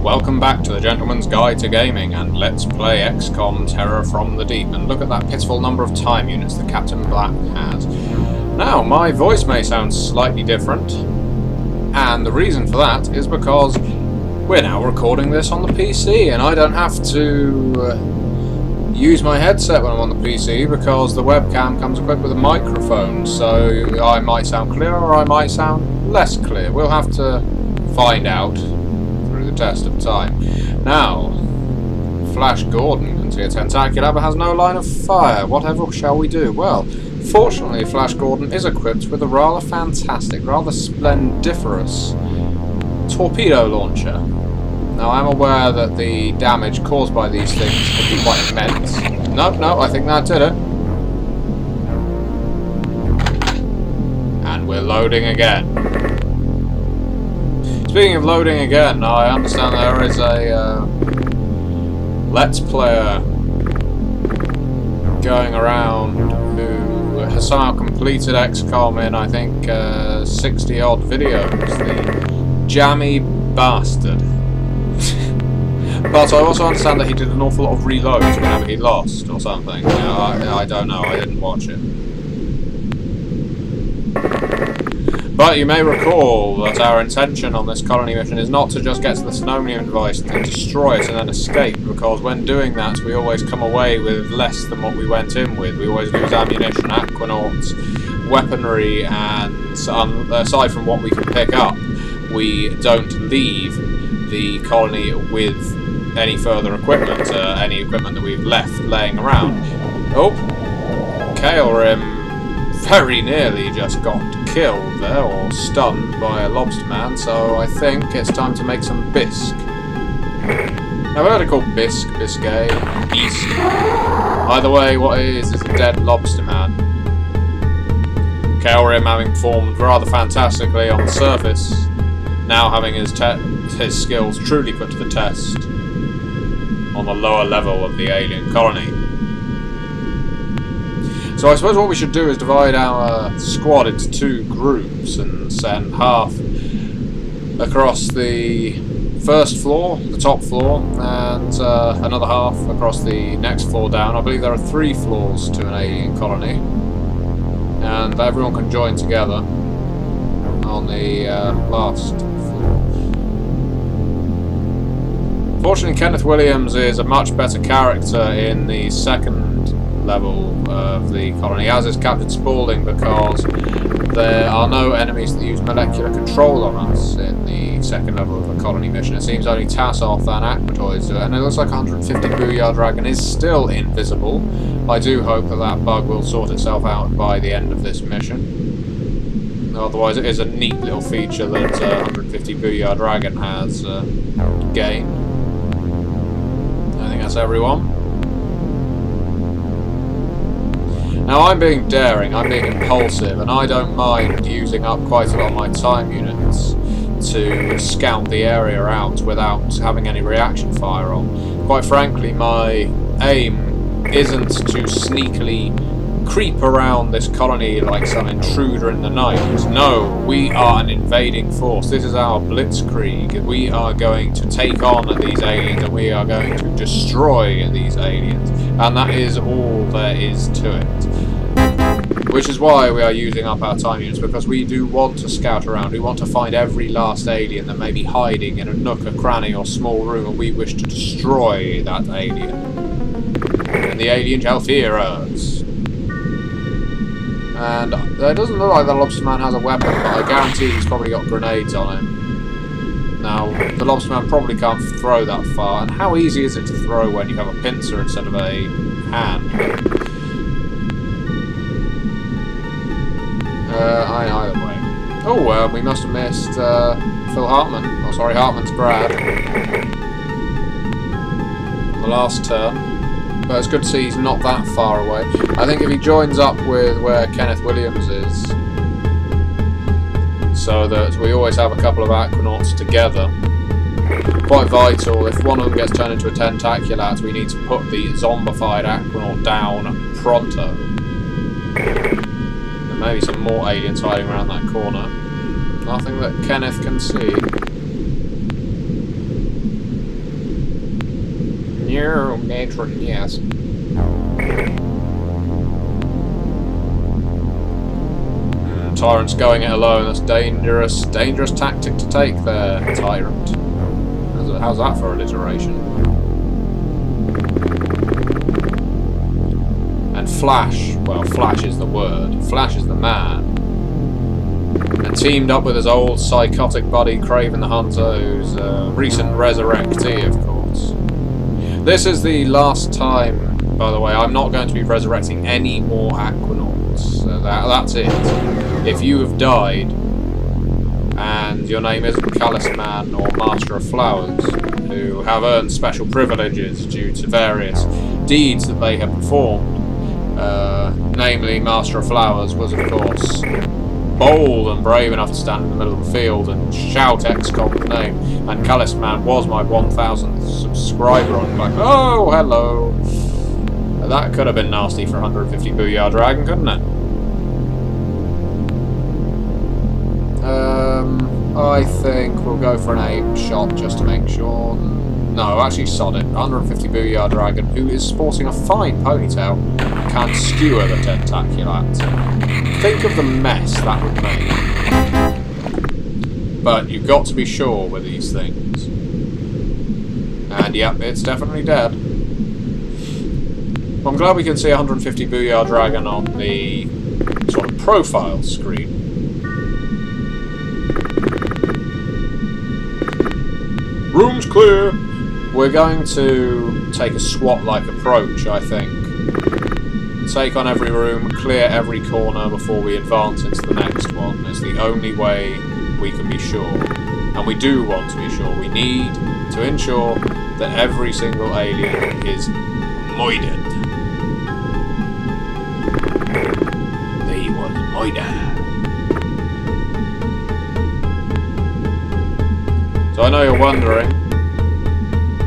welcome back to the Gentleman's Guide to Gaming, and let's play XCOM Terror from the Deep, and look at that pitiful number of time units that Captain Black has. Now, my voice may sound slightly different, and the reason for that is because we're now recording this on the PC, and I don't have to use my headset when I'm on the PC because the webcam comes equipped with a microphone, so I might sound clear or I might sound less clear. We'll have to find out through the test of time. Now, Flash Gordon can see a tentacular but has no line of fire. Whatever shall we do? Well, fortunately Flash Gordon is equipped with a rather fantastic, rather splendiferous torpedo launcher. Now, I'm aware that the damage caused by these things can be quite immense. No, I think that did it. And we're loading again. Speaking of loading again, I understand there is a Let's Player going around who has somehow completed XCOM in, I think, 60-odd videos. The jammy bastard. But I also understand that he did an awful lot of reloads whenever he lost or something. You know, I don't know, I didn't watch it. But you may recall that our intention on this colony mission is not to just get to the Sonomian device and destroy it and then escape, because when doing that we always come away with less than what we went in with. We always lose ammunition, aquanauts, weaponry, and aside from what we can pick up, we don't leave the colony with any further equipment, any equipment that we've left laying around. Oh, Kaelrim very nearly just got killed there, or stunned by a lobsterman, so I think it's time to make some bisque. Now, I've heard it called bisque, biscuit, bisque. Either way, what it is a dead lobsterman. Kaelrim, having performed rather fantastically on the surface, now having his skills truly put to the test on the lower level of the alien colony. So I suppose what we should do is divide our squad into two groups and send half across the first floor, the top floor, and another half across the next floor down. I believe there are 3 floors to an alien colony, and everyone can join together on the last floor. Fortunately, Kenneth Williams is a much better character in the second level of the colony, as is Captain Spaulding, because there are no enemies that use molecular control on us in the second level of the colony mission. It seems only Tassoff and Aquatoids do it, and it looks like 150 Booyah Dragon is still invisible. I do hope that that bug will sort itself out by the end of this mission. Otherwise, it is a neat little feature that 150 Booyah Dragon has gained. I think that's everyone. Now, I'm being daring, I'm being impulsive, and I don't mind using up quite a lot of my time units to scout the area out without having any reaction fire on. Quite frankly, my aim isn't to sneakily creep around this colony like some intruder in the night. No, we are an invading force. This is our blitzkrieg. We are going to take on these aliens, and we are going to destroy these aliens. And that is all there is to it. Which is why we are using up our time units, because we do want to scout around. We want to find every last alien that may be hiding in a nook, a cranny, or small room, and we wish to destroy that alien. And the alien shall fear us. And it doesn't look like the lobsterman has a weapon, but I guarantee he's probably got grenades on him. Now, the lobsterman probably can't throw that far, and how easy is it to throw when you have a pincer instead of a hand? Either way. Oh, we must have missed Phil Hartman. Oh, sorry, Hartman's Graaah. On the last turn. But it's good to see he's not that far away. I think if he joins up with where Kenneth Williams is, so that we always have a couple of aquanauts together, quite vital. If one of them gets turned into a tentaculat, we need to put the zombified aquanaut down pronto. There may be some more aliens hiding around that corner. Nothing that Kenneth can see. No, matron, yes. Tyrant's going it alone. That's dangerous. Dangerous tactic to take there, Tyrant. How's that for alliteration? And Flash, well, Flash is the word. Flash is the man. And teamed up with his old psychotic buddy, Craven the Hunter, who's a recent resurrectee, of course. This is the last time, by the way, I'm not going to be resurrecting any more aquanauts. That's it. If you have died, and your name isn't Callous Man or Master of Flowers, who have earned special privileges due to various deeds that they have performed, namely Master of Flowers was, of course, bold and brave enough to stand in the middle of the field and shout XCOM's name, and Callous Man was my 1000th subscriber on like, oh, hello. That could have been nasty for 150 Booyah Dragon, couldn't it? I think we'll go for an 8 shot just to make sure. No, actually sod it. 150 Booyah Dragon, who is sporting a fine ponytail, can skewer the Tentaculat. Think of the mess that would make. But you've got to be sure with these things. And yep, it's definitely dead. Well, I'm glad we can see 150 Booyah Dragon on the sort of profile screen. Room's clear! We're going to take a SWAT-like approach, I think. Take on every room, clear every corner before we advance into the next one. It's the only way we can be sure. And we do want to be sure. We need to ensure that every single alien is moided. They was moided. So I know you're wondering,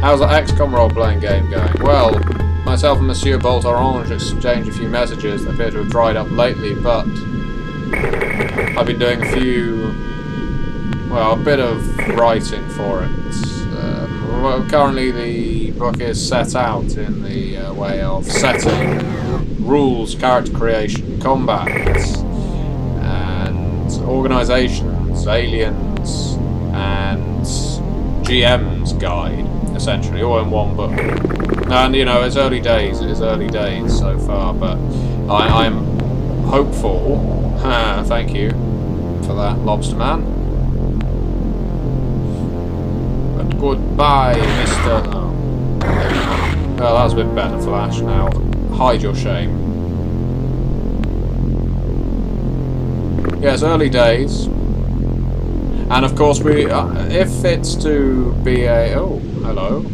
how's the XCOM role-playing game going? Well, myself and Monsieur Bolt Orange exchanged a few messages that appear to have dried up lately, but I've been doing a bit of writing for it. Currently the book is set out in the way of setting, rules, character creation, combat, and organisations, aliens, and GM's guide, essentially, all in one book. And, you know, it's early days, it is early days so far, but I'm hopeful, thank you for that, Lobster Man. But goodbye, Mr. Oh, well, that's a bit better, Flash, now. Hide your shame. Yes, early days. And of course, we, if it's to be a... Oh, hello.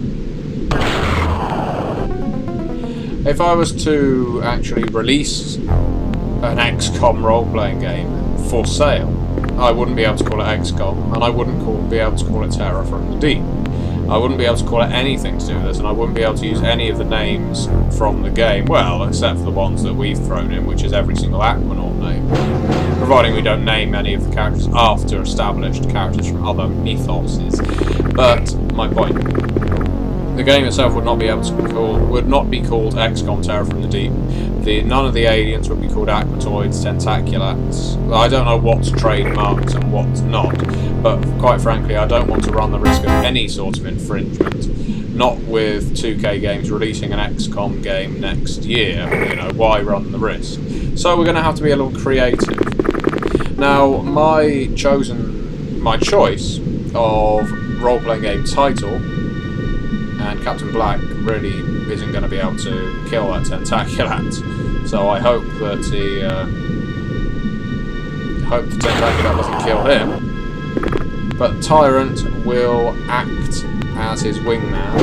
If I was to actually release an XCOM role-playing game for sale, I wouldn't be able to call it XCOM, and I wouldn't be able to call it Terror from the Deep. I wouldn't be able to call it anything to do with this, and I wouldn't be able to use any of the names from the game, well, except for the ones that we've thrown in, which is every single Aquanaut name. Providing we don't name any of the characters after established characters from other mythoses. But my point, the game itself would not be able to be called XCOM Terror from the Deep. None of the aliens would be called Aquatoids, Tentaculats. I don't know what's trademarked and what's not, but quite frankly, I don't want to run the risk of any sort of infringement. Not with 2K Games releasing an XCOM game next year. You know, why run the risk? So we're going to have to be a little creative. Now, my choice of role-playing game title, and Captain Black really isn't going to be able to kill that Tentaculat. So I hope that the Tentaculat doesn't kill him. But Tyrant will act as his wingman.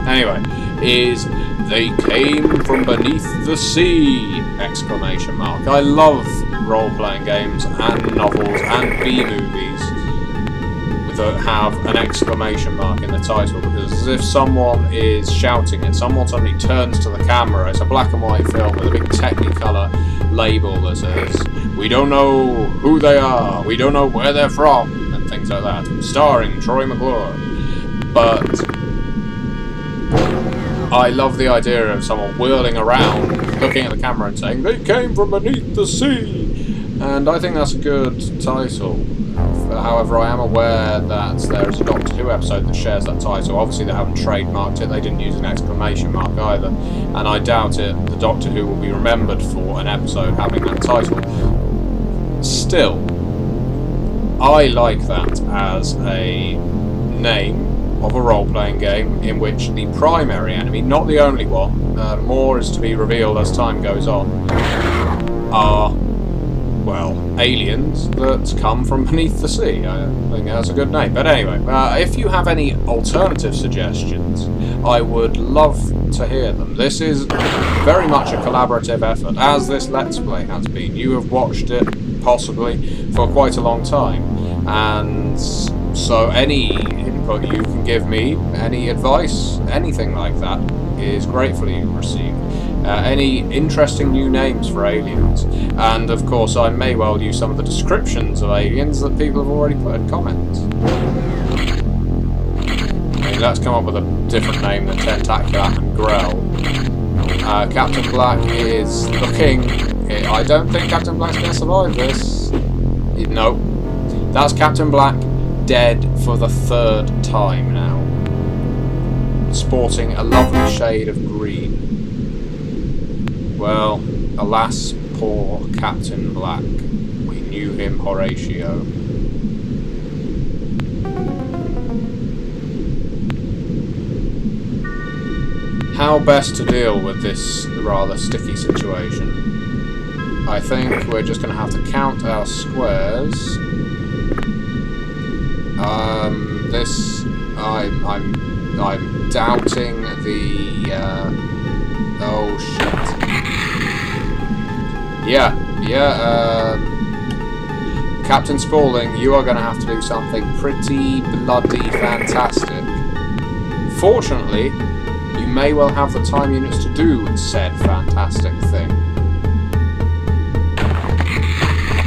Anyway, is they came from beneath the sea! Exclamation mark. I love role-playing games and novels and B-movies that have an exclamation mark in the title, because as if someone is shouting and someone suddenly turns to the camera. It's a black and white film with a big Technicolor label that says, "We don't know who they are, we don't know where they're from," and things like that. Starring Troy McClure. But I love the idea of someone whirling around, looking at the camera and saying, "They came from beneath the sea!" And I think that's a good title. However, I am aware that there is a Doctor Who episode that shares that title. Obviously, they haven't trademarked it, they didn't use an exclamation mark either. And I doubt it, the Doctor Who will be remembered for an episode having that title. Still, I like that as a name of a role-playing game in which the primary enemy, not the only one, more is to be revealed as time goes on, are, well, aliens that come from beneath the sea. I think that's a good name. But anyway, if you have any alternative suggestions, I would love to hear them. This is very much a collaborative effort, as this Let's Play has been. You have watched it, possibly, for quite a long time, and so any input you can give me, any advice, anything like that, is gratefully received. Any interesting new names for aliens, and of course I may well use some of the descriptions of aliens that people have already put in comments. I mean, let's come up with a different name than Tentacular and Graaah. Captain Black is looking... I don't think Captain Black's going to survive this. No. That's Captain Black dead for the 3rd time now. Sporting a lovely shade of green. Well, alas, poor Captain Black. We knew him, Horatio. How best to deal with this rather sticky situation? I think we're just going to have to count our squares. I'm doubting the, oh shit. Captain Spaulding, you are going to have to do something pretty bloody fantastic. Fortunately, you may well have the time units to do said fantastic thing.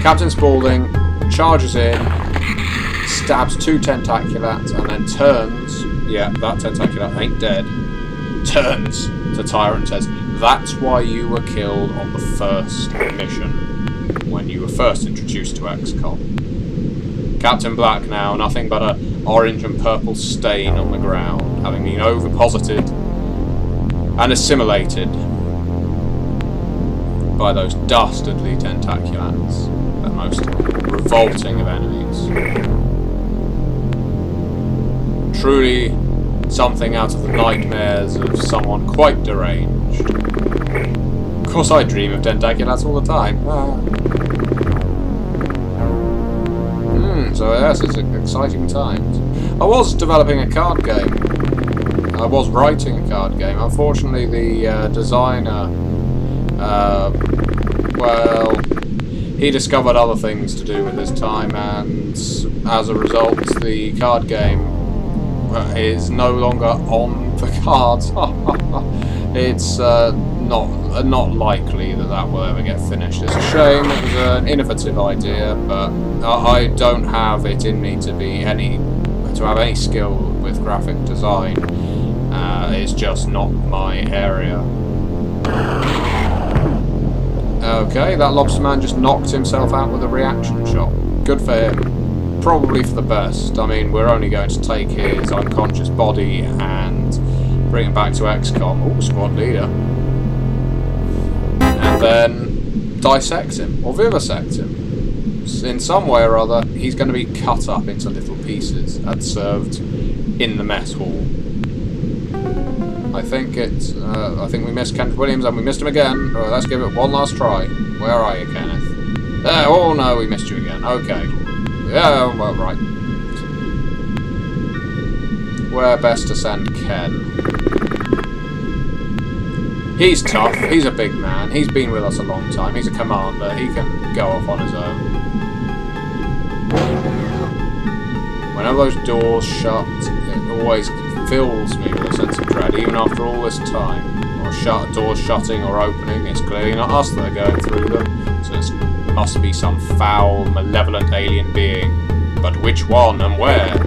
Captain Spaulding charges in, stabs 2 tentaculats, and then turns, yeah, that tentaculat ain't dead, turns to Tyrant and says, "That's why you were killed on the first mission, when you were first introduced to XCOM." Captain Black now, nothing but an orange and purple stain on the ground, having been oviposited and assimilated by those dastardly tentaculats, the most revolting of enemies. Truly something out of the nightmares of someone quite deranged. Of course I dream of tentaculats all the time. So yes, it's exciting times. I was developing a card game. I was writing a card game. Unfortunately, the designer, well, he discovered other things to do with his time, and as a result, the card game is no longer on the cards. It's not likely that will ever get finished. It's a shame. It was an innovative idea, but I don't have it in me to have any skill with graphic design. It's just not my area. Okay, that lobster man just knocked himself out with a reaction shot. Good for him. Probably for the best. I mean, we're only going to take his unconscious body and bring it back to XCOM. Oh, squad leader. And then dissect him, or vivisect him. In some way or other, he's going to be cut up into little pieces and served in the mess hall. I think we missed Kenneth Williams, and we missed him again. Oh, let's give it one last try. Where are you, Kenneth? There. Oh no, we missed you again. Okay. Yeah, well, right. Where best to send Ken? He's tough. He's a big man. He's been with us a long time. He's a commander. He can go off on his own. Whenever those doors shut, it always fills me with a sense of dread, even after all this time. Or doors shutting or opening, it's clearly not us that are going through them, so it must be some foul, malevolent alien being. But which one and where?